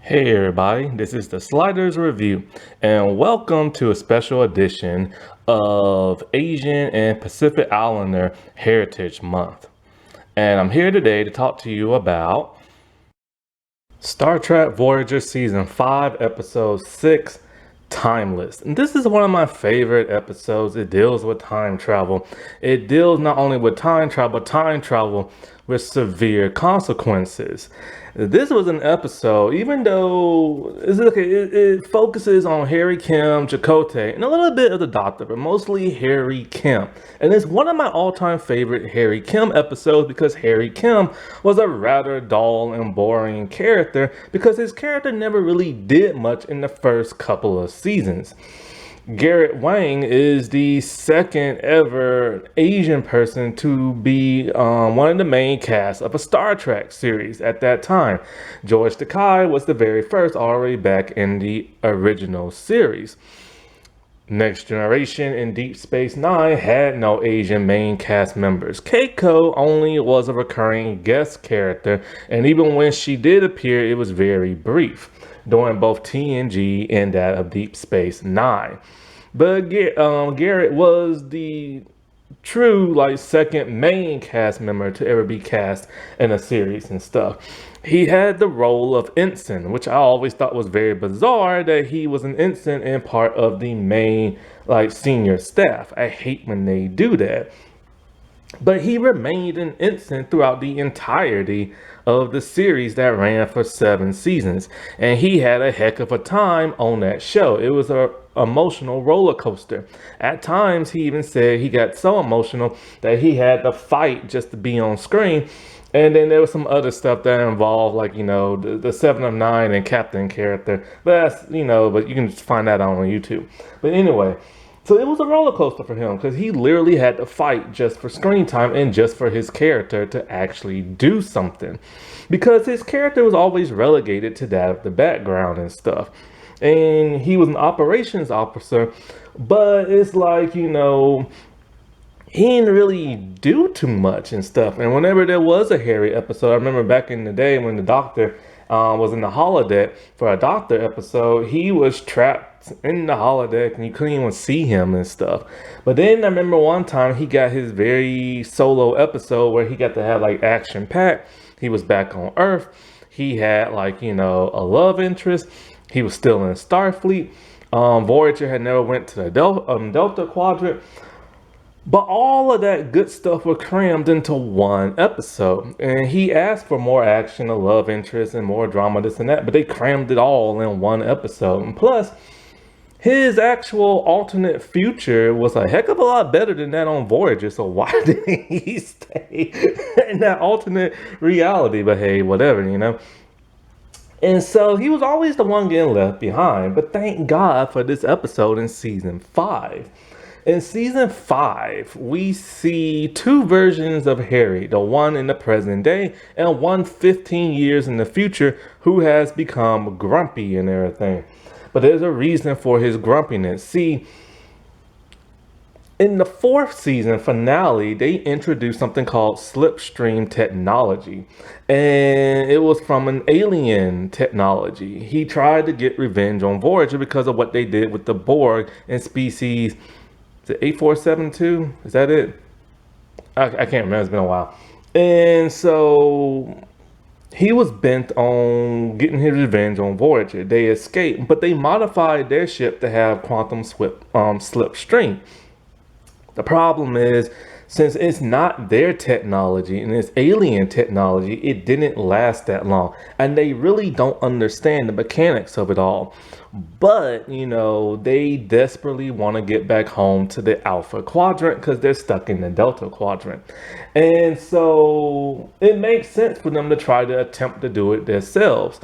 Hey everybody, this is the Sliders Review, and welcome to a special edition of Asian and Pacific Islander Heritage Month. And I'm here today to talk to you about Star Trek Voyager Season 5, Episode 6, Timeless. And this is one of my favorite episodes. It deals with time travel. It deals not only with time travel with severe consequences. This was an episode, even though it focuses on Harry Kim, Chakotay, and a little bit of the Doctor, but mostly Harry Kim. And it's one of my all-time favorite Harry Kim episodes because Harry Kim was a rather dull and boring character because his character never really did much in the first couple of seasons. Garrett Wang is the second ever Asian person to be one of the main cast of a Star Trek series at that time. George Takei was the very first, already back in the original series. Next Generation and Deep Space Nine had no Asian main cast members. Keiko only was a recurring guest character, and even when she did appear, it was very brief, during both TNG and that of Deep Space Nine. But Garrett was the true second main cast member to ever be cast in a series and stuff. He had the role of ensign, which I always thought was very bizarre that he was an ensign and part of the main senior staff. I hate when they do that. But he remained an ensign throughout the entirety of the series that ran for 7 seasons. And he had a heck of a time on that show. It was a emotional roller coaster. At times, he even said he got so emotional that he had to fight just to be on screen. And then there was some other stuff that involved, the 7 of 9 and Captain character. But that's, but you can just find that out on YouTube. But anyway, so it was a roller coaster for him because he literally had to fight just for screen time and just for his character to actually do something. Because his character was always relegated to that of the background and stuff. And he was an operations officer, but it's he didn't really do too much and stuff. And whenever there was a Harry episode, I remember back in the day when the Doctor was in the holodeck for a Doctor episode, he was trapped in the holodeck and you couldn't even see him and stuff. But then I remember one time he got his very solo episode where he got to have action packed. He was back on Earth. He had a love interest. He was still in Starfleet. Voyager had never went to the Delta Quadrant. But all of that good stuff was crammed into one episode. And he asked for more action, a love interest, and more drama, this and that. But they crammed it all in one episode. And plus, his actual alternate future was a heck of a lot better than that on Voyager. So why didn't he stay in that alternate reality? But hey, whatever, And so he was always the one getting left behind. But thank God for this episode in season 5. In season 5, we see 2 versions of Harry, the one in the present day and one 15 years in the future who has become grumpy and everything. But there's a reason for his grumpiness. See, in the 4th season finale, they introduced something called slipstream technology. And it was from an alien technology. He tried to get revenge on Voyager because of what they did with the Borg and species. Is it 8472? Is that it? I can't remember. It's been a while. And so he was bent on getting his revenge on Voyager. They escaped, but they modified their ship to have quantum slipstream. The problem is, since it's not their technology and it's alien technology, it didn't last that long. And they really don't understand the mechanics of it all. But, they desperately want to get back home to the Alpha Quadrant because they're stuck in the Delta Quadrant. And so it makes sense for them to try to attempt to do it themselves.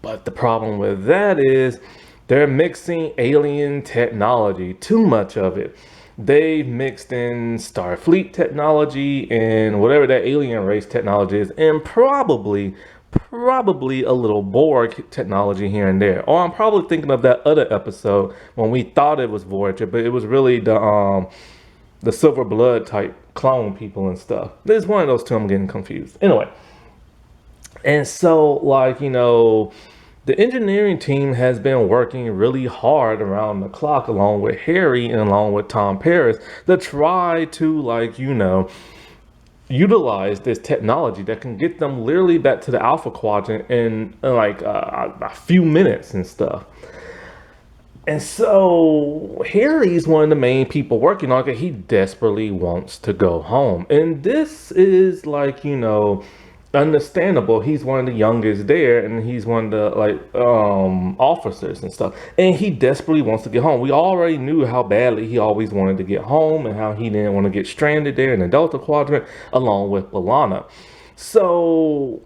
But the problem with that is they're mixing alien technology, too much of it. They've mixed in Starfleet technology and whatever that alien race technology is, and probably a little Borg technology here and there. Or I'm probably thinking of that other episode when we thought it was Voyager, but it was really the Silver Blood type clone people and stuff. There's one of those two. I'm getting confused. Anyway, and so The engineering team has been working really hard around the clock, along with Harry and along with Tom Paris, to try to, utilize this technology that can get them literally back to the Alpha Quadrant in a few minutes and stuff. And so Harry's one of the main people working on it. He desperately wants to go home. And this is understandable. He's one of the youngest there, and he's one of the officers and stuff. And he desperately wants to get home. We already knew how badly he always wanted to get home and how he didn't want to get stranded there in the Delta Quadrant along with B'Elanna. So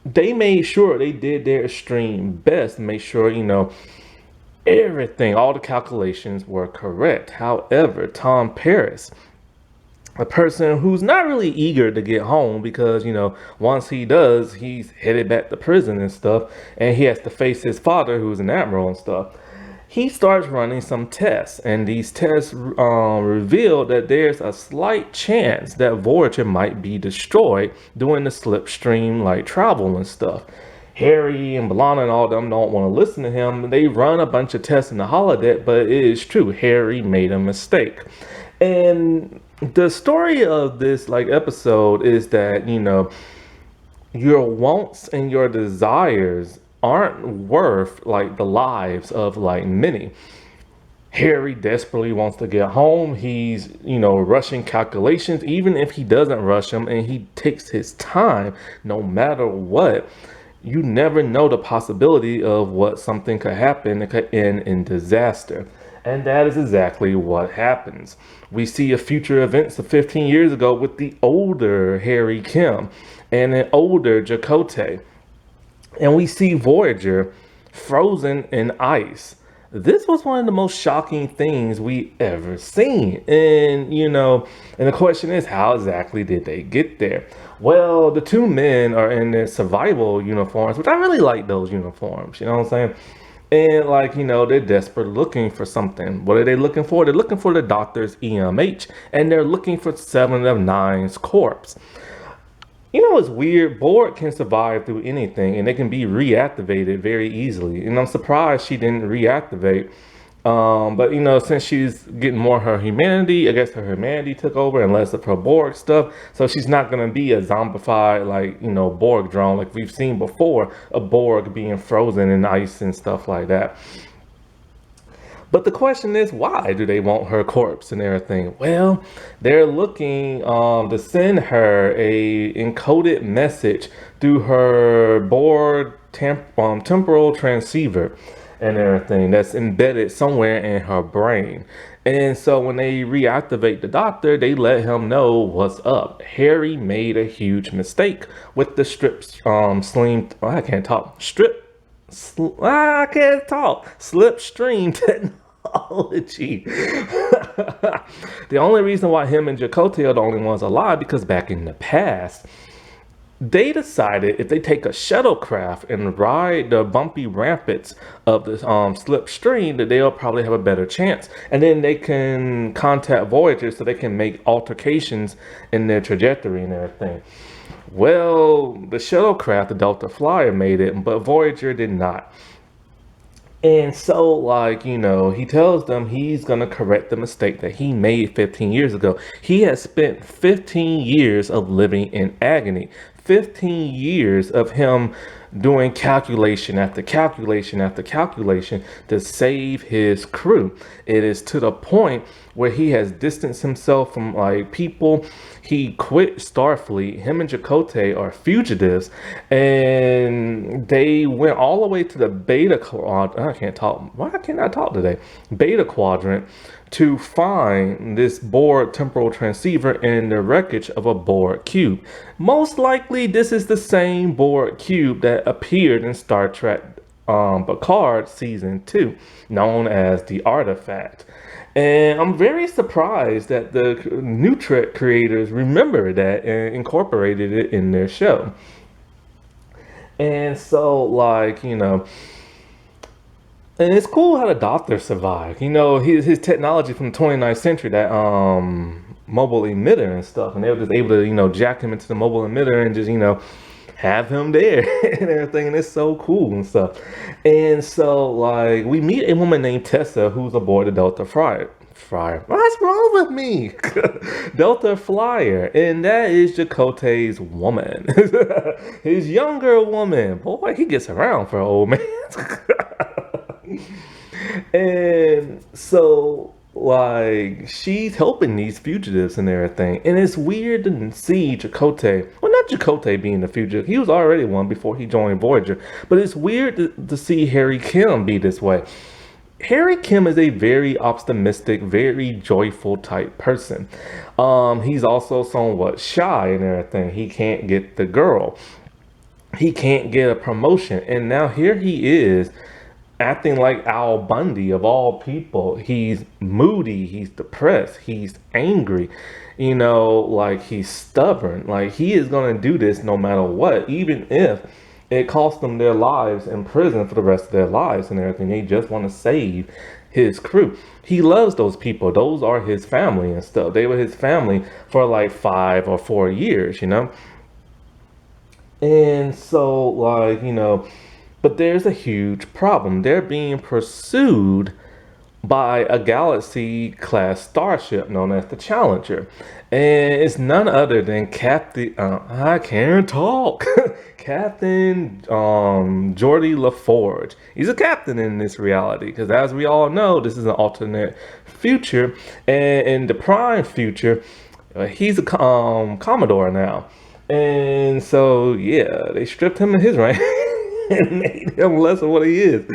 they made sure they did their extreme best to make sure, everything, all the calculations were correct. However, Tom Paris, a person who's not really eager to get home because, once he does, he's headed back to prison and stuff, and he has to face his father, who's an admiral and stuff. He starts running some tests, and these tests reveal that there's a slight chance that Voyager might be destroyed during the slipstream travel and stuff. Harry and B'Elanna and all of them don't want to listen to him. They run a bunch of tests in the holodeck, but it is true. Harry made a mistake. And the story of this episode is that, your wants and your desires aren't worth the lives of many. Harry desperately wants to get home. He's, rushing calculations. Even if he doesn't rush them and he takes his time, no matter what, you never know the possibility of what something could happen that could end in disaster. And that is exactly what happens. We see a future events of 15 years ago with the older Harry Kim and an older Chakotay. And we see Voyager frozen in ice. This was one of the most shocking things we ever seen. And, and the question is, how exactly did they get there? Well, the two men are in their survival uniforms, which I really like those uniforms, you know what I'm saying? And they're desperate looking for something. What are they looking for? They're looking for the doctor's EMH, and they're looking for 7 of 9's corpse. It's weird. Borg can survive through anything, and they can be reactivated very easily. And I'm surprised she didn't reactivate. But since she's getting more her humanity, I guess her humanity took over and less of her Borg stuff. So she's not going to be a zombified, Borg drone like we've seen before, a Borg being frozen in ice and stuff like that. But the question is, why do they want her corpse and everything? Well, they're looking to send her a encoded message through her Borg temporal transceiver and everything that's embedded somewhere in her brain. And so when they reactivate the doctor, they let him know what's up. Harry made a huge mistake with the slipstream technology. The only reason why him and Chakotay are the only ones alive because back in the past, they decided if they take a shuttlecraft and ride the bumpy ramparts of the slipstream, that they'll probably have a better chance. And then they can contact Voyager so they can make altercations in their trajectory and everything. Well, the shuttlecraft, the Delta Flyer, made it, but Voyager did not. And so, he tells them he's going to correct the mistake that he made 15 years ago. He has spent 15 years of living in agony. 15 years of him doing calculation after calculation after calculation to save his crew. It is to the point where he has distanced himself from people. He quit Starfleet. Him and Chakotay are fugitives, and they went all the way to the Beta Quadrant. I can't talk. Why can't I talk today? Beta Quadrant to find this Borg temporal transceiver in the wreckage of a Borg cube. Most likely, this is the same Borg cube that appeared in Star Trek Picard Season 2, known as the Artifact. And I'm very surprised that the New Trek creators remember that and incorporated it in their show. And so, and it's cool how the Doctor survived. His technology from the 29th century, that mobile emitter and stuff, and they were just able to, jack him into the mobile emitter and just, have him there and everything, and it's so cool and stuff. And so like we meet a woman named Tessa who's aboard the Delta Flyer. What's wrong with me? Delta Flyer, and that is Chakotay's woman, his younger woman. Boy, he gets around for an old man. And so like she's helping these fugitives and everything, and it's weird to see Chakotay, well, not Chakotay being the fugitive, he was already one before he joined Voyager, but it's weird to see Harry Kim be this way. Harry Kim is a very optimistic, very joyful type person. He's also somewhat shy and everything. He can't get the girl, he can't get a promotion, and now here he is acting like Al Bundy of all people. He's moody, he's depressed, he's angry, you know, like he's stubborn. Like he is going to do this no matter what, even if it cost them their lives in prison for the rest of their lives and everything. They just want to save his crew. He loves those people. Those are his family and stuff. They were his family for like 5 or 4 years, you know? And so like, you know, but there's a huge problem. They're being pursued by a galaxy class starship known as the Challenger. And it's none other than Captain, I can't talk, Captain Geordi LaForge. He's a captain in this reality because, as we all know, this is an alternate future. And in the prime future, he's a Commodore now. And so, yeah, they stripped him of his rank. And made him less of what he is.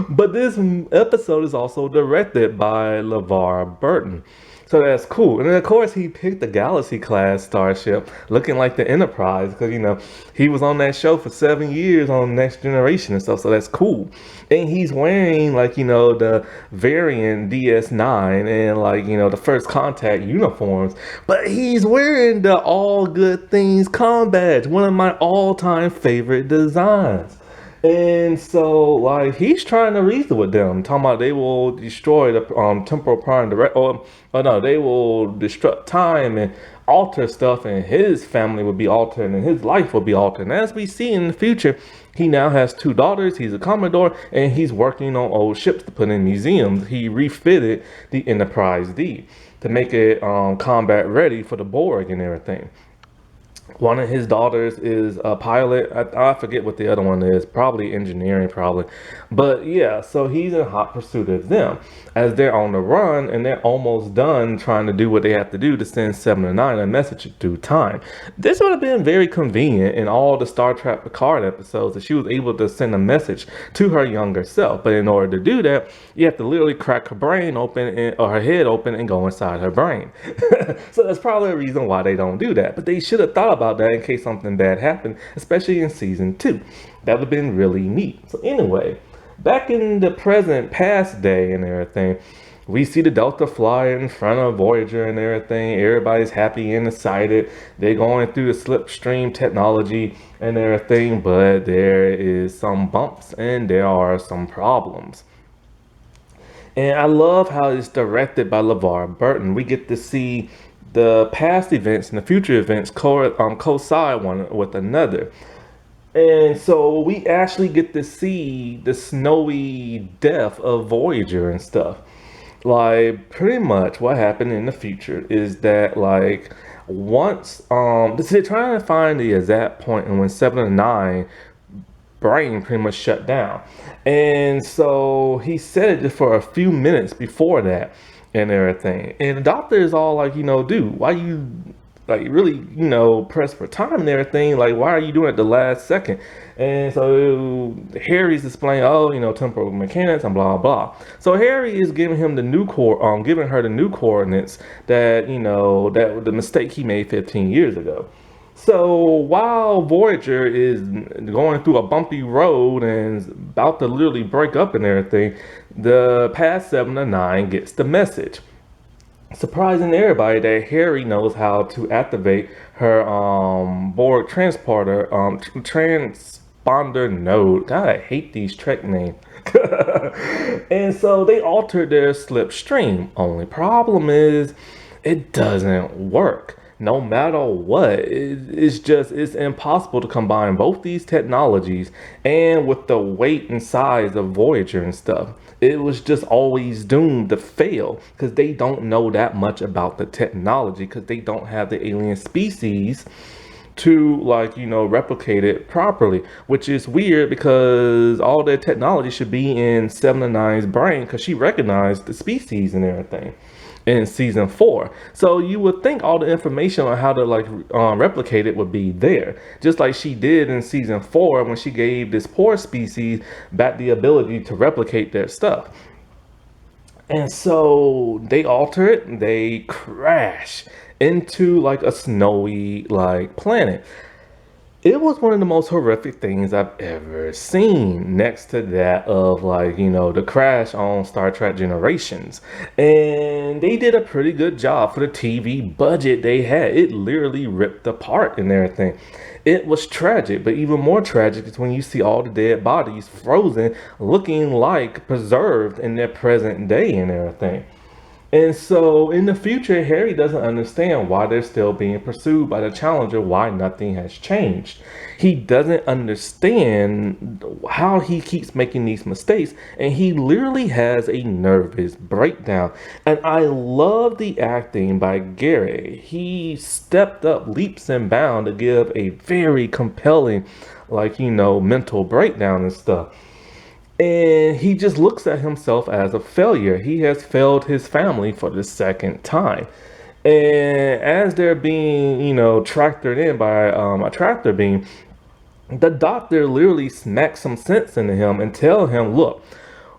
But this episode is also directed by LeVar Burton. So that's cool. And then of course he picked the Galaxy class starship looking like the Enterprise, because you know he was on that show for 7 years on Next Generation and stuff, so that's cool. And he's wearing like, you know, the variant DS9 and like, you know, the First Contact uniforms, but he's wearing the All Good Things combat, one of my all-time favorite designs. And so, like, he's trying to reason with them, talking about they will destroy the temporal prime direct, or no, they will destruct time and alter stuff, and his family will be altered, and his life will be altered. And as we see in the future, he now has 2 daughters, he's a Commodore, and he's working on old ships to put in museums. He refitted the Enterprise D to make it combat ready for the Borg and everything. One of his daughters is a pilot. I forget what the other one is. Probably engineering, probably. But yeah, so he's in hot pursuit of them as they're on the run, and they're almost done trying to do what they have to do to send 7 of 9 a message through time. This would have been very convenient in all the Star Trek Picard episodes, that she was able to send a message to her younger self. But in order to do that, you have to literally crack her brain open, or her head open, and go inside her brain. So that's probably a reason why they don't do that. But they should have thought about that in case something bad happened, especially in season 2. That would have been really neat. So anyway, back in the present past day and everything, we see the Delta Flyer in front of Voyager and everything. Everybody's happy and excited. They're going through the slipstream technology and everything, but there is some bumps and there are some problems. And I love how it's directed by LeVar Burton. We get to see the past events and the future events coincide one with another. And so we actually get to see the snowy death of Voyager and stuff. Like, pretty much what happened in the future is that, like, once they're trying to find the exact point and when 7 of 9 brain pretty much shut down. And so he said it for a few minutes before that and everything. And the doctor is all like, you know, dude, why you like really, you know, pressed for time and everything? Like, why are you doing it the last second? And so Harry's explaining, oh, you know, temporal mechanics and blah blah. So Harry is giving him the new giving her the new coordinates that, you know, that the mistake he made 15 years ago. So while Voyager is going through a bumpy road and is about to literally break up and everything, the past 7 of 9 gets the message, surprising everybody that Harry knows how to activate her Borg transporter transponder node. God, I hate these Trek names. And so they altered their slipstream. Only problem is it doesn't work. no matter what, it's impossible to combine both these technologies. And with the weight and size of Voyager and stuff, it was just always doomed to fail because they don't know that much about the technology, because they don't have the alien species to, like, replicate it properly, which is weird because all their technology should be in 7 of Nine's brain, because she recognized the species and everything in season 4. So you would think all the information on how to, like, replicate it would be there, just like she did in season 4 when she gave this poor species back the ability to replicate their stuff. And so they alter it, they crash into like a snowy like planet. It was one of the most horrific things I've ever seen, next to that of, like, the crash on Star Trek Generations. And they did a pretty good job for the TV budget they had. It literally ripped apart and everything. It was tragic, but even more tragic is when you see all the dead bodies frozen, looking like preserved in their present day and everything. And so in the future, Harry doesn't understand why they're still being pursued by the Challenger, why nothing has changed. He doesn't understand how he keeps making these mistakes, and he literally has a nervous breakdown. And I love the acting by Gary. He stepped up leaps and bounds to give a very compelling, like, mental breakdown and stuff. And he just looks at himself as a failure. He has failed his family for the second time. And as they're being, tractored in by a tractor beam, the doctor literally smacks some sense into him and tell him, look,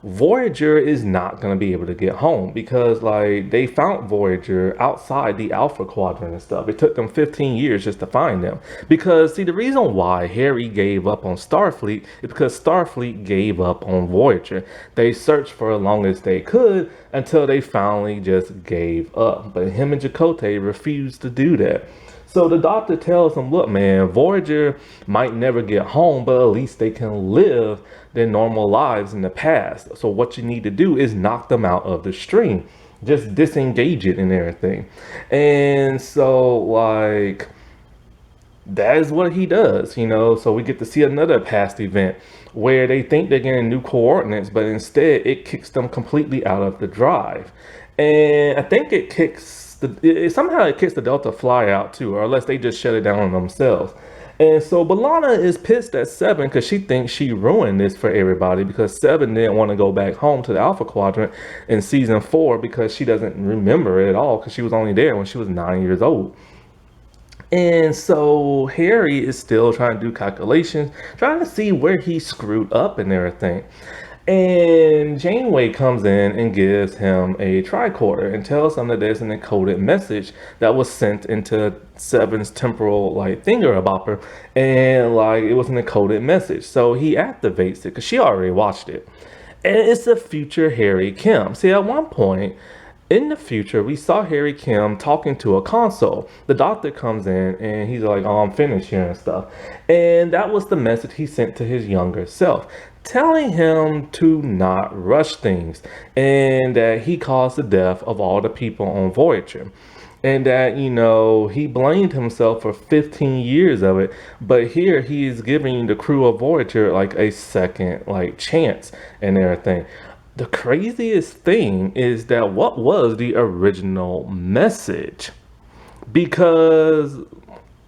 Voyager is not going to be able to get home, because, like, they found Voyager outside the Alpha Quadrant and stuff. It took them 15 years just to find them. Because, see, the reason why Harry gave up on Starfleet is because Starfleet gave up on Voyager. They searched for as long as they could until they finally just gave up. But him and Chakotay refused to do that. So the doctor tells him, look, man, Voyager might never get home, but at least they can live their normal lives in the past. So what you need to do is knock them out of the stream. Just disengage it and everything. And so, like, that is what he does, So we get to see another past event where they think they're getting new coordinates, but instead it kicks them completely out of the drive. And I think it kicks somehow it kicks the Delta Fly out too, or unless they just shut it down on themselves. And so B'Elanna is pissed at Seven because she thinks she ruined this for everybody, because Seven didn't want to go back home to the Alpha Quadrant in season 4 because she doesn't remember it at all, because she was only there when she was 9 years old. And so Harry is still trying to do calculations, trying to see where he screwed up and everything. And Janeway comes in and gives him a tricorder and tells him that there's an encoded message that was sent into Seven's temporal, like, thingamabobber, and, like, it was an encoded message. So he activates it because she already watched it. And it's a future Harry Kim. See, at one point in the future, we saw Harry Kim talking to a console. The doctor comes in and he's like, oh, I'm finished here and stuff. And that was the message he sent to his younger self, telling him to not rush things, and that he caused the death of all the people on Voyager. And that, he blamed himself for 15 years of it. But here he is giving the crew of Voyager, like, a second, like, chance and everything. The craziest thing is that what was the original message? Because,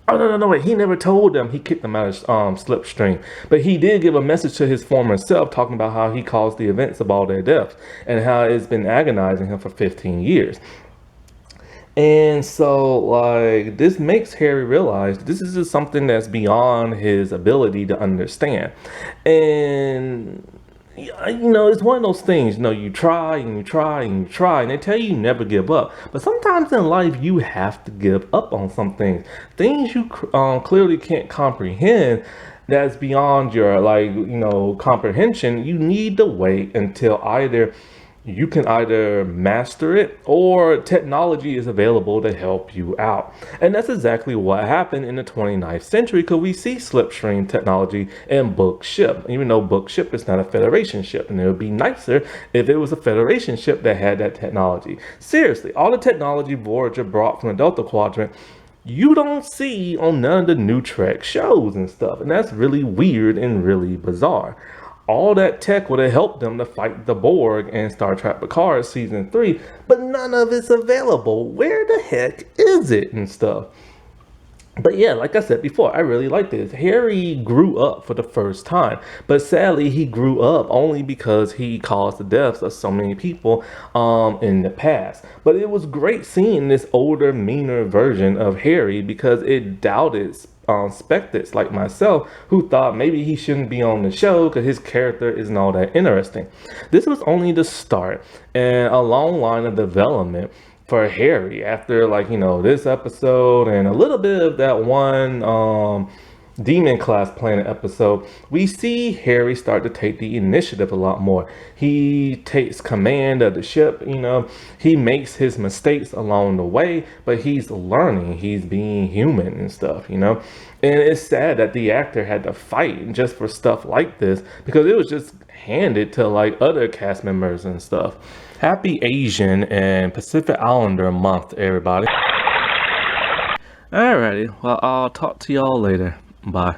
oh, no, wait, he never told them he kicked them out of Slipstream. But he did give a message to his former self, talking about how he caused the events of all their deaths and how it's been agonizing him for 15 years. And so, like, this makes Harry realize this is just something that's beyond his ability to understand. And it's one of those things, you try and you try and you try, and they tell you never give up. But sometimes in life, you have to give up on some things. Things you clearly can't comprehend, that's beyond your, like, comprehension. You need to wait until you can either master it or technology is available to help you out. And that's exactly what happened in the 29th century, because we see slipstream technology in Book Ship, even though Book Ship is not a Federation ship, and it would be nicer if it was a Federation ship that had that technology. Seriously, all the technology Voyager brought from the Delta Quadrant you don't see on none of the new Trek shows and stuff. And that's really weird and really bizarre. All that tech would have helped them to fight the Borg in Star Trek Picard season 3, but none of it's available. Where the heck is it and stuff? But yeah, like I said before, I really like this. Harry grew up for the first time, but sadly he grew up only because he caused the deaths of so many people in the past. But it was great seeing this older, meaner version of Harry because it doubted spectates like myself who thought maybe he shouldn't be on the show because his character isn't all that interesting. This was only the start and a long line of development for Harry after, like, you know, this episode and a little bit of that one Demon Class Planet episode. We see Harry start to take the initiative a lot more. He takes command of the ship, you know, he makes his mistakes along the way, but he's learning, he's being human and stuff, you know. And it's sad that the actor had to fight just for stuff like this because it was just handed to like other cast members and stuff. Happy Asian and Pacific Islander month, everybody. Alrighty, well, I'll talk to y'all later. Bye.